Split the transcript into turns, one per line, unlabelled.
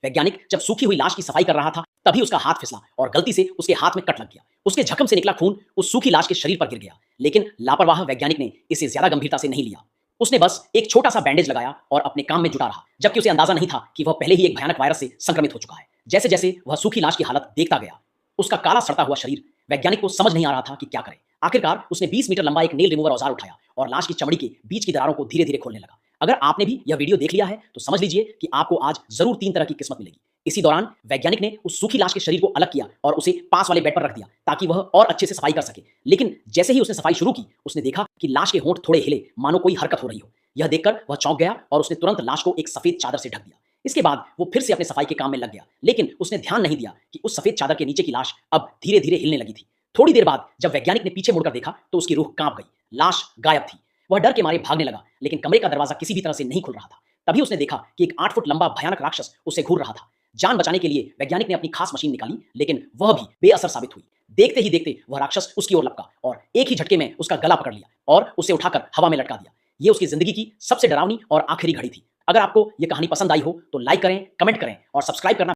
वैज्ञानिक जब सूखी हुई लाश की सफाई कर रहा था तभी उसका हाथ फिसला और गलती से उसके हाथ में कट लग गया। उसके जख्म से निकला खून उस सूखी लाश के शरीर पर गिर गया, लेकिन लापरवाह वैज्ञानिक ने इसे ज्यादा गंभीरता से नहीं लिया। उसने बस एक छोटा सा बैंडेज लगाया और अपने काम में जुटा रहा, जबकि उसे अंदाजा नहीं था कि वह पहले ही एक भयानक वायरस से संक्रमित हो चुका है। जैसे जैसे वह सूखी लाश की हालत देखता गया, उसका काला सड़ता हुआ शरीर, वैज्ञानिक को समझ नहीं आ रहा था कि क्या करे। आखिरकार उसने 20 मीटर लंबा एक नेल रिमूवर औजार उठाया और लाश की चमड़ी के बीच की दरारों को धीरे धीरे खोलने लगा। अगर आपने भी यह वीडियो देख लिया है तो समझ लीजिए कि आपको आज जरूर 3 तरह की किस्मत मिलेगी। इसी दौरान वैज्ञानिक ने उस सूखी लाश के शरीर को अलग किया और उसे पास वाले बेड पर रख दिया ताकि वह और अच्छे से सफाई कर सके। लेकिन जैसे ही उसने सफाई शुरू की, उसने देखा कि लाश के होंठ थोड़े हिले, मानो कोई हरकत हो रही हो। यह देखकर वह चौंक गया और उसने तुरंत लाश को एक सफेद चादर से ढक दिया। इसके बाद वो फिर से अपने सफाई के काम में लग गया, लेकिन उसने ध्यान नहीं दिया कि उस सफेद चादर के नीचे की लाश अब धीरे धीरे हिलने लगी थी। थोड़ी देर बाद जब वैज्ञानिक ने पीछे मुड़कर देखा तो उसकी रूह कांप गई। लाश गायब थी। वह डर के मारे भागने लगा, लेकिन कमरे का दरवाजा किसी भी तरह से नहीं खुल रहा था। तभी उसने देखा कि एक 8 फुट लंबा भयानक राक्षस उसे घूर रहा था। जान बचाने के लिए वैज्ञानिक ने अपनी खास मशीन निकाली, लेकिन वह भी बेअसर साबित हुई। देखते ही देखते वह राक्षस उसकी ओर लपका और एक ही झटके में उसका गला पकड़ लिया और उसे उठाकर हवा में लटका दिया। ये उसकी जिंदगी की सबसे डरावनी और आखिरी घड़ी थी। अगर आपको यह कहानी पसंद आई हो तो लाइक करें, कमेंट करें और सब्सक्राइब करना